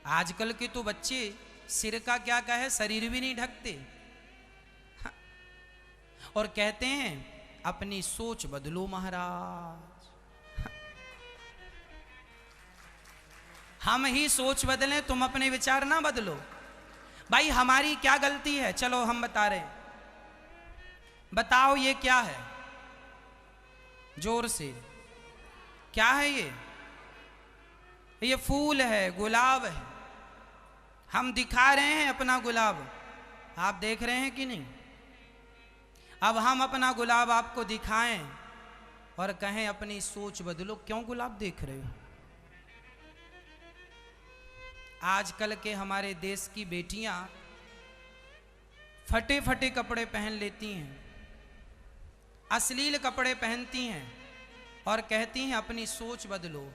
आजकल के तो बच्चे सिर का क्या कहे शरीर भी नहीं ढकते और कहते हैं अपनी सोच बदलो महाराज। हम ही सोच बदलें, तुम अपने विचार ना बदलो। भाई हमारी क्या गलती है? चलो हम बता रहे हैं, बताओ ये क्या है? जोर से, क्या है ये? ये फूल है, गुलाब है। हम दिखा रहे हैं अपना गुलाब, आप देख रहे हैं कि नहीं? अब हम अपना गुलाब आपको दिखाएं और कहें अपनी सोच बदलो, क्यों गुलाब देख रहे हो? आजकल के हमारे देश की बेटियां फटे फटे कपड़े पहन लेती हैं, अश्लील कपड़े पहनती हैं और कहती हैं अपनी सोच बदलो।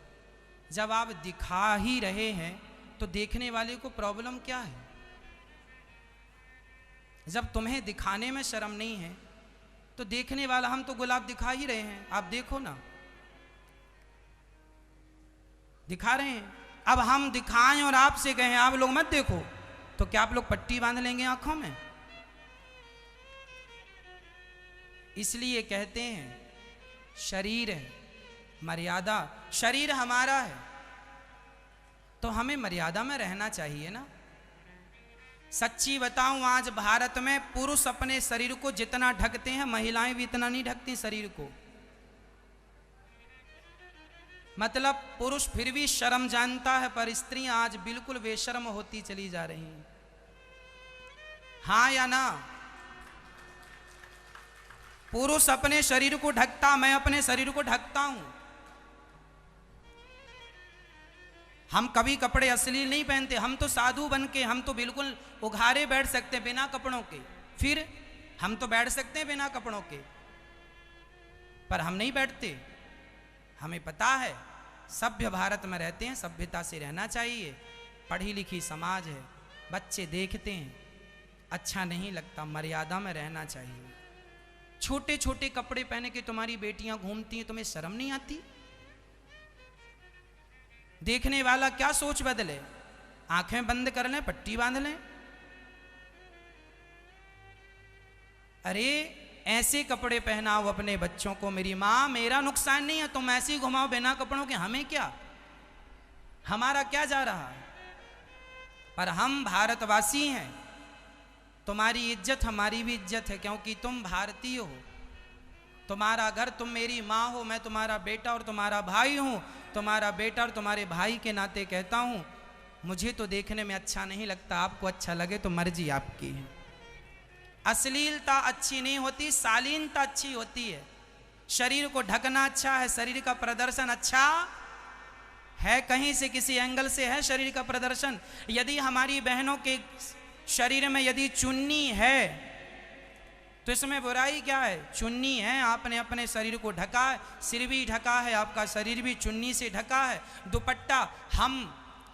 जब आप दिखा ही रहे हैं तो देखने वाले को प्रॉब्लम क्या है? जब तुम्हें दिखाने में शर्म नहीं है तो देखने वाला, हम तो गुलाब दिखा ही रहे हैं, आप देखो ना, दिखा रहे हैं। अब हम दिखाएं और आपसे कहें आप लोग मत देखो, तो क्या आप लोग पट्टी बांध लेंगे आंखों में? इसलिए कहते हैं शरीर है, मर्यादा। शरीर हमारा है तो हमें मर्यादा में रहना चाहिए ना। सच्ची बताऊं, आज भारत में पुरुष अपने शरीर को जितना ढकते हैं, महिलाएं भी इतना नहीं ढकती शरीर को। मतलब पुरुष फिर भी शर्म जानता है, पर स्त्रियां आज बिल्कुल बेशर्म होती चली जा रही हैं। हाँ या ना? पुरुष अपने शरीर को ढकता, मैं अपने शरीर को ढकता हूं। हम कभी कपड़े अश्लील नहीं पहनते, हम तो साधु बन के, हम तो बिल्कुल उघारे बैठ सकते हैं बिना कपड़ों के। फिर हम तो बैठ सकते हैं बिना कपड़ों के, पर हम नहीं बैठते। हमें पता है सभ्य भारत में रहते हैं, सभ्यता से रहना चाहिए। पढ़ी लिखी समाज है, बच्चे देखते हैं, अच्छा नहीं लगता, मर्यादा में रहना चाहिए। छोटे छोटे कपड़े पहने के तुम्हारी बेटियां घूमती हैं, तुम्हें शर्म नहीं आती? देखने वाला क्या सोच बदले? आंखें बंद कर लें, पट्टी बांध लें। अरे ऐसे कपड़े पहनाओ अपने बच्चों को। मेरी माँ, मेरा नुकसान नहीं है, तुम ऐसे ही घुमाओ बिना कपड़ों के, हमें क्या, हमारा क्या जा रहा है? पर हम भारतवासी हैं, तुम्हारी इज्जत हमारी भी इज्जत है, क्योंकि तुम भारतीय हो। तुम्हारा घर, तुम मेरी माँ हो, मैं तुम्हारा बेटा और तुम्हारा भाई हूँ। तुम्हारा बेटा और तुम्हारे भाई के नाते कहता हूँ, मुझे तो देखने में अच्छा नहीं लगता, आपको अच्छा लगे तो मर्जी आपकी है। अश्लीलता अच्छी नहीं होती, शालीनता अच्छी होती है। शरीर को ढकना अच्छा है, शरीर का प्रदर्शन अच्छा है, कहीं से किसी एंगल से है शरीर का प्रदर्शन। यदि हमारी बहनों के शरीर में यदि चुन्नी है तो इसमें बुराई क्या है? चुन्नी है, आपने अपने शरीर को ढका है, सिर भी ढका है, आपका शरीर भी चुन्नी से ढका है। दुपट्टा,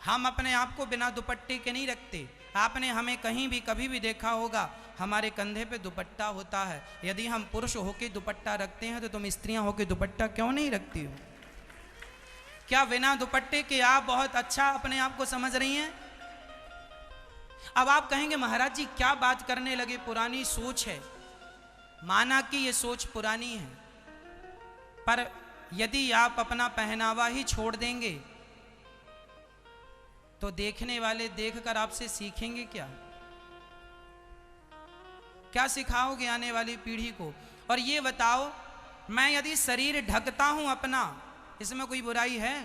हम अपने आप को बिना दुपट्टे के नहीं रखते। आपने हमें कहीं भी कभी भी देखा होगा, हमारे कंधे पे दुपट्टा होता है। यदि हम पुरुष होके दुपट्टा रखते हैं तो तुम स्त्रियां होके दुपट्टा क्यों नहीं रखती हो? क्या बिना दुपट्टे के आप बहुत अच्छा अपने आप को समझ रही हैं? अब आप कहेंगे महाराज जी क्या बात करने लगे, पुरानी सोच है। माना कि ये सोच पुरानी है, पर यदि आप अपना पहनावा ही छोड़ देंगे तो देखने वाले देखकर आपसे सीखेंगे क्या? क्या सिखाओगे आने वाली पीढ़ी को? और ये बताओ, मैं यदि शरीर ढकता हूं अपना, इसमें कोई बुराई है?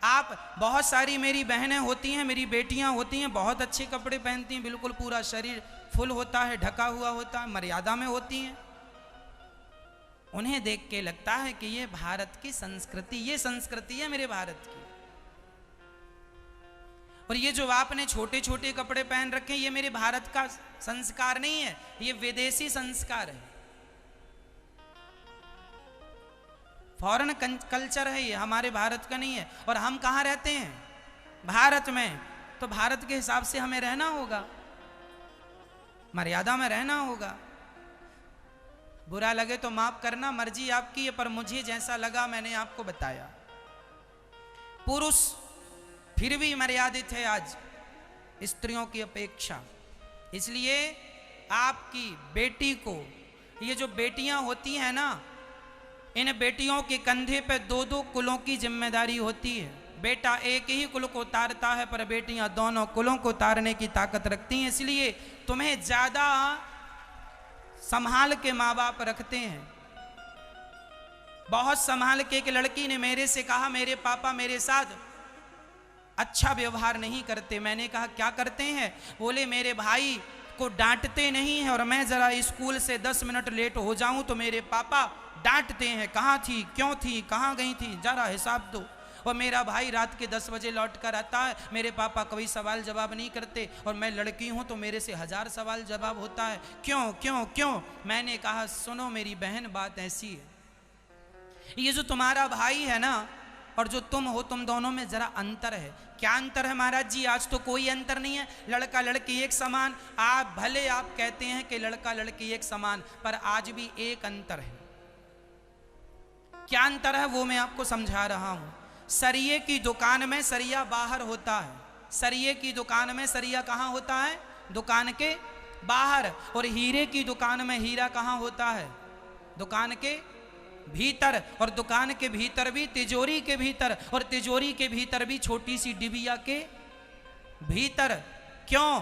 आप, बहुत सारी मेरी बहनें होती हैं, मेरी बेटियां होती हैं, बहुत अच्छे कपड़े पहनती हैं, बिल्कुल पूरा शरीर फुल होता है, ढका हुआ होता है, मर्यादा में होती हैं। उन्हें देख के लगता है कि ये भारत की संस्कृति, ये संस्कृति है मेरे भारत की। और ये जो आपने छोटे छोटे कपड़े पहन रखे, ये मेरे भारत का संस्कार नहीं है, ये विदेशी संस्कार है, फॉरेन कल्चर है, ये हमारे भारत का नहीं है। और हम कहाँ रहते हैं? भारत में। तो भारत के हिसाब से हमें रहना होगा, मर्यादा में रहना होगा। बुरा लगे तो माफ करना, मर्जी आपकी है, पर मुझे जैसा लगा मैंने आपको बताया। पुरुष फिर भी मर्यादित है आज, स्त्रियों की अपेक्षा। इसलिए आपकी बेटी को, ये जो बेटियां होती हैं ना, इन बेटियों के कंधे पे दो दो कुलों की जिम्मेदारी होती है। बेटा एक ही कुल को उतारता है, पर बेटियां दोनों कुलों को उतारने की ताकत रखती हैं। इसलिए तुम्हें ज्यादा संभाल के माँ बाप रखते हैं। बहुत संभाल के। एक लड़की ने मेरे से कहा, मेरे पापा मेरे साथ अच्छा व्यवहार नहीं करते। मैंने कहा क्या करते हैं? बोले मेरे भाई को डांटते नहीं हैं, और मैं जरा स्कूल से 10 मिनट लेट हो जाऊं तो मेरे पापा डांटते हैं, कहाँ थी, क्यों थी, कहाँ गई थी, जरा हिसाब दो। और मेरा भाई रात के 10 बजे लौट कर आता है, मेरे पापा कभी सवाल जवाब नहीं करते, और मैं लड़की हूं तो मेरे से 1000 सवाल जवाब होता है, क्यों क्यों क्यों। मैंने कहा सुनो मेरी बहन, बात ऐसी है, ये जो तुम्हारा भाई है ना और जो तुम हो, तुम दोनों में जरा अंतर है। क्या अंतर है महाराज जी? आज तो कोई अंतर नहीं है, लड़का लड़की एक समान। आप भले आप कहते हैं कि लड़का लड़की एक समान, पर आज भी एक अंतर है। क्या अंतर है वो मैं आपको समझा रहा हूं। सरिये की दुकान में सरिया बाहर होता है, सरिये की दुकान में सरिया कहाँ होता है? दुकान के बाहर। और हीरे की दुकान में हीरा कहाँ होता है? दुकान के भीतर। और दुकान के भीतर भी तिजोरी के भीतर, और तिजोरी के भीतर भी छोटी सी डिबिया के भीतर। क्यों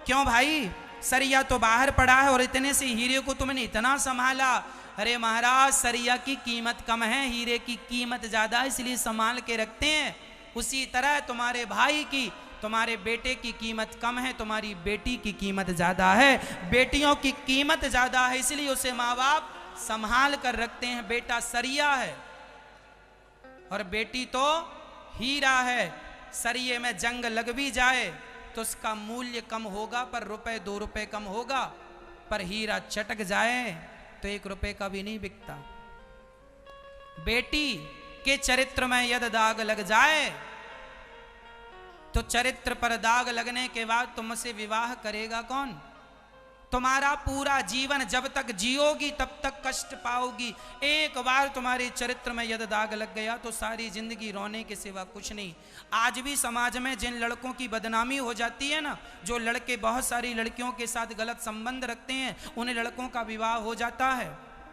क्यों भाई? सरिया तो बाहर पड़ा है और इतने से हीरे को तुमने इतना संभाला। अरे महाराज, सरिया की कीमत कम है, हीरे की कीमत ज्यादा है, इसलिए संभाल के रखते हैं। उसी तरह तुम्हारे भाई की, तुम्हारे बेटे की कीमत कम है, तुम्हारी बेटी की कीमत ज्यादा है। बेटियों की कीमत ज्यादा है, इसलिए उसे माँ बाप संभाल कर रखते हैं। बेटा सरिया है और बेटी तो हीरा है। सरिये में जंग लग भी जाए तो उसका मूल्य कम होगा, पर रुपए 2 रुपए कम होगा। पर हीरा चटक जाए तो 1 रुपए का भी नहीं बिकता। बेटी के चरित्र में यदि दाग लग जाए तो चरित्र पर दाग लगने के बाद तुमसे विवाह करेगा कौन? तुम्हारा पूरा जीवन जब तक जियोगी तब तक कष्ट पाओगी। एक बार तुम्हारे चरित्र में यदि दाग लग गया तो सारी जिंदगी रोने के सिवा कुछ नहीं। आज भी समाज में जिन लड़कों की बदनामी हो जाती है ना, जो लड़के बहुत सारी लड़कियों के साथ गलत संबंध रखते हैं, उन लड़कों का विवाह हो जाता है,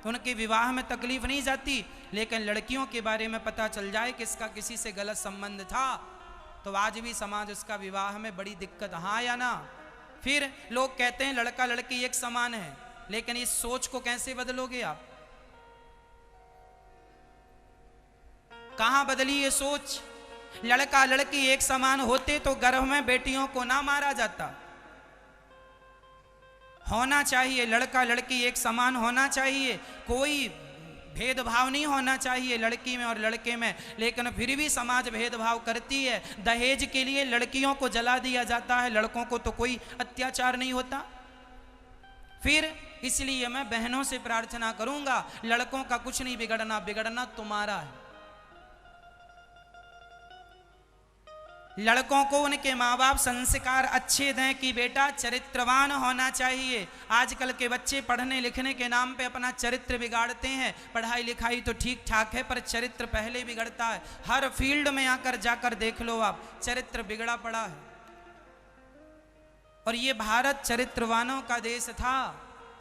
उनके विवाह में तकलीफ नहीं जाती। लेकिन लड़कियों के बारे में पता चल जाए कि इसका किसी से गलत संबंध था, तो आज भी समाज उसका विवाह में बड़ी दिक्कत, हाँ या ना? फिर लोग कहते हैं लड़का लड़की एक समान है, लेकिन इस सोच को कैसे बदलोगे आप? कहां बदली ये सोच? लड़का लड़की एक समान होते तो गर्भ में बेटियों को ना मारा जाता। होना चाहिए, लड़का लड़की एक समान होना चाहिए, कोई भेदभाव नहीं होना चाहिए लड़की में और लड़के में। लेकिन फिर भी समाज भेदभाव करती है। दहेज के लिए लड़कियों को जला दिया जाता है, लड़कों को तो कोई अत्याचार नहीं होता। फिर इसलिए मैं बहनों से प्रार्थना करूंगा, लड़कों का कुछ नहीं बिगड़ना, बिगड़ना तुम्हारा है। लड़कों को उनके माँ बाप संस्कार अच्छे दें कि बेटा चरित्रवान होना चाहिए। आजकल के बच्चे पढ़ने लिखने के नाम पे अपना चरित्र बिगाड़ते हैं। पढ़ाई लिखाई तो ठीक ठाक है, पर चरित्र पहले बिगड़ता है। हर फील्ड में आकर जाकर देख लो आप, चरित्र बिगड़ा पड़ा है। और ये भारत चरित्रवानों का देश था,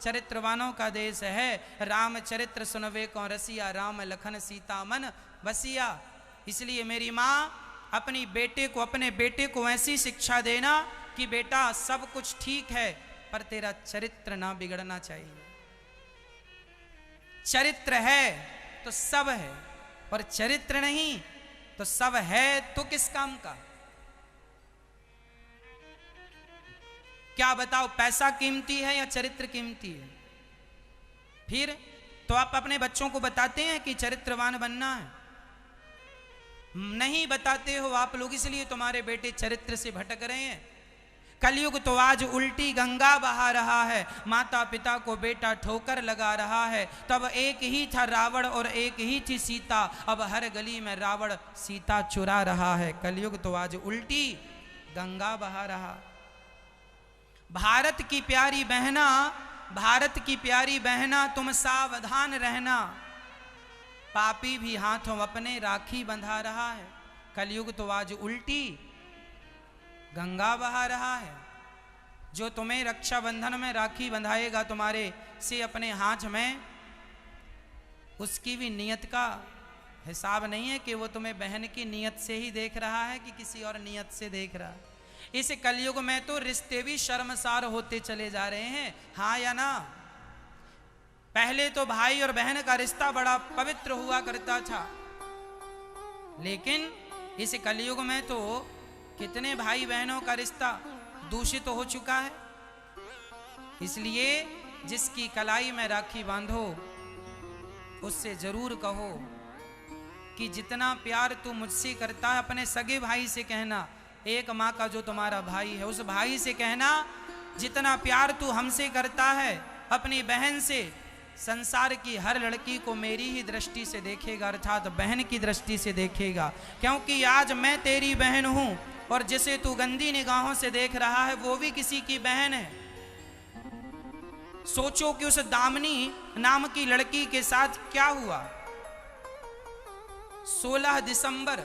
चरित्रवानों का देश है। राम चरित्र सुनवे को रसिया, राम लखन सीता मन बसिया। इसलिए मेरी माँ अपने बेटे को ऐसी शिक्षा देना कि बेटा सब कुछ ठीक है, पर तेरा चरित्र ना बिगड़ना चाहिए। चरित्र है तो सब है, और चरित्र नहीं तो सब है तो किस काम का? क्या बताओ, पैसा कीमती है या चरित्र कीमती है? फिर तो आप अपने बच्चों को बताते हैं कि चरित्रवान बनना है? नहीं बताते हो आप लोग, इसलिए तुम्हारे बेटे चरित्र से भटक रहे हैं। कलयुग तो आज उल्टी गंगा बहा रहा है, माता पिता को बेटा ठोकर लगा रहा है। तब एक ही था रावण और एक ही थी सीता, अब हर गली में रावण सीता चुरा रहा है। कलयुग तो आज उल्टी गंगा बहा रहा। भारत की प्यारी बहना, भारत की प्यारी बहना, तुम सावधान रहना, पापी भी हाथों अपने राखी बंधा रहा है। कलयुग तो आज उल्टी गंगा बहा रहा है। जो तुम्हें रक्षाबंधन में राखी बंधाएगा तुम्हारे से अपने हाथ में, उसकी भी नियत का हिसाब नहीं है कि वो तुम्हें बहन की नियत से ही देख रहा है कि किसी और नियत से देख रहा है। इस कलयुग में तो रिश्ते भी शर्मसार होते चले जा रहे हैं, हाँ या ना। पहले तो भाई और बहन का रिश्ता बड़ा पवित्र हुआ करता था, लेकिन इस कलयुग में तो कितने भाई बहनों का रिश्ता दूषित हो चुका है। इसलिए जिसकी कलाई में राखी बांधो उससे जरूर कहो कि जितना प्यार तू मुझसे करता है, अपने सगे भाई से कहना, एक माँ का जो तुम्हारा भाई है उस भाई से कहना, जितना प्यार तू हमसे करता है अपनी बहन से, संसार की हर लड़की को मेरी ही दृष्टि से देखेगा, अर्थात बहन की दृष्टि से देखेगा। क्योंकि आज मैं तेरी बहन हूं और जिसे तू गंदी निगाहों से देख रहा है वो भी किसी की बहन है। सोचो कि उस दामिनी नाम की लड़की के साथ क्या हुआ। 16 दिसंबर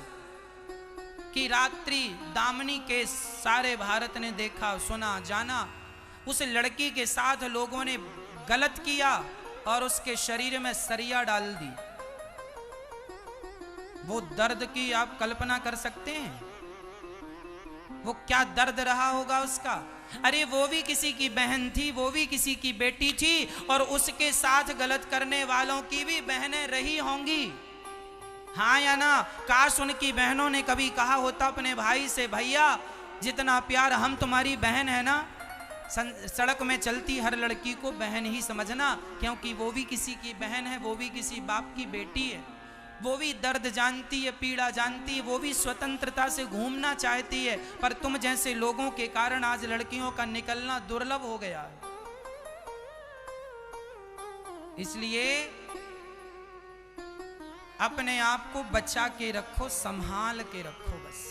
की रात्रि दामिनी के सारे भारत ने देखा, सुना, जाना। उस लड़की के साथ लोगों ने गलत किया और उसके शरीर में सरिया डाल दी। वो दर्द की आप कल्पना कर सकते हैं, वो क्या दर्द रहा होगा उसका। अरे वो भी किसी की बहन थी, वो भी किसी की बेटी थी और उसके साथ गलत करने वालों की भी बहनें रही होंगी, हाँ या ना। काश उनकी बहनों ने कभी कहा होता अपने भाई से, भैया जितना प्यार हम तुम्हारी बहन है ना, सड़क में चलती हर लड़की को बहन ही समझना, क्योंकि वो भी किसी की बहन है, वो भी किसी बाप की बेटी है, वो भी दर्द जानती है, पीड़ा जानती है, वो भी स्वतंत्रता से घूमना चाहती है। पर तुम जैसे लोगों के कारण आज लड़कियों का निकलना दुर्लभ हो गया है। इसलिए अपने आप को बचा के रखो, संभाल के रखो। बस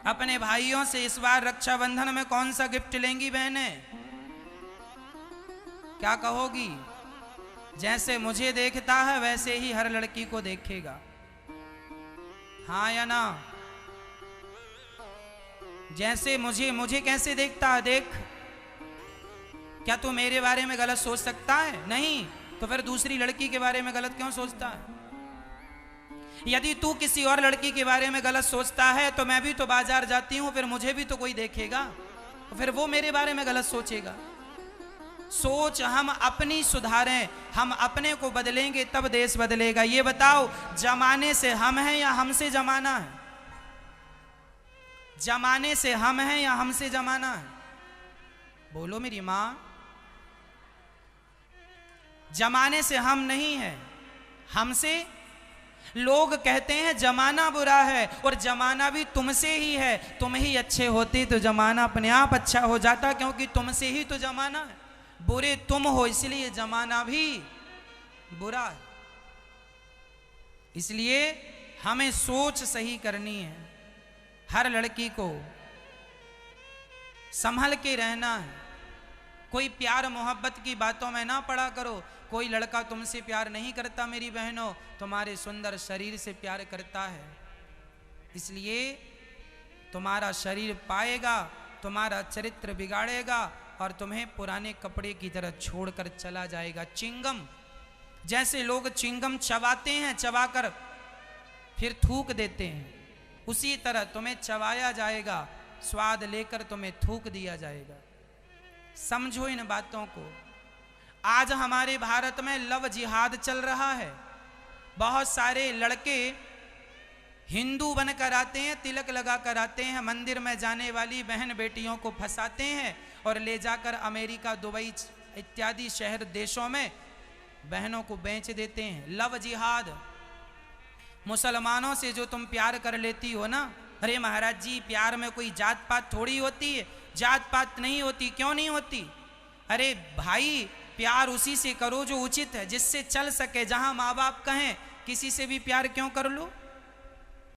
अपने भाइयों से इस बार रक्षाबंधन में कौन सा गिफ्ट लेंगी बहनें? क्या कहोगी? जैसे मुझे देखता है वैसे ही हर लड़की को देखेगा, हाँ या ना। जैसे मुझे कैसे देखता है देख। क्या तू मेरे बारे में गलत सोच सकता है? नहीं, तो फिर दूसरी लड़की के बारे में गलत क्यों सोचता है? यदि तू किसी और लड़की के बारे में गलत सोचता है तो मैं भी तो बाजार जाती हूं, फिर मुझे भी तो कोई देखेगा, तो फिर वो मेरे बारे में गलत सोचेगा। सोच हम अपनी सुधारें, हम अपने को बदलेंगे तब देश बदलेगा। ये बताओ, जमाने से हम हैं या हमसे जमाना है? जमाने से हम हैं या हमसे जमाना है? बोलो मेरी मां। जमाने से हम नहीं है, हमसे। लोग कहते हैं जमाना बुरा है और जमाना भी तुमसे ही है। तुम ही अच्छे होते तो जमाना अपने आप अच्छा हो जाता, क्योंकि तुमसे ही तो जमाना है। बुरे तुम हो इसलिए जमाना भी बुरा है। इसलिए हमें सोच सही करनी है। हर लड़की को संभल के रहना है। कोई प्यार मोहब्बत की बातों में ना पड़ा करो। कोई लड़का तुमसे प्यार नहीं करता मेरी बहनों, तुम्हारे सुंदर शरीर से प्यार करता है। इसलिए तुम्हारा शरीर पाएगा, तुम्हारा चरित्र बिगाड़ेगा और तुम्हें पुराने कपड़े की तरह छोड़कर चला जाएगा। चिंगम, जैसे लोग चिंगम चबाते हैं, चबाकर फिर थूक देते हैं, उसी तरह तुम्हें चबाया जाएगा, स्वाद लेकर तुम्हें थूक दिया जाएगा। समझो इन बातों को। आज हमारे भारत में लव जिहाद चल रहा है। बहुत सारे लड़के हिंदू बनकर आते हैं, तिलक लगाकर आते हैं, मंदिर में जाने वाली बहन बेटियों को फंसाते हैं और ले जाकर अमेरिका, दुबई इत्यादि शहर देशों में बहनों को बेच देते हैं। लव जिहाद। मुसलमानों से जो तुम प्यार कर लेती हो ना, अरे महाराज जी प्यार में कोई जात पात थोड़ी होती है। जात पात नहीं होती। क्यों नहीं होती? अरे भाई प्यार उसी से करो जो उचित है, जिससे चल सके। जहां माँ बाप कहें किसी से भी प्यार क्यों कर लो?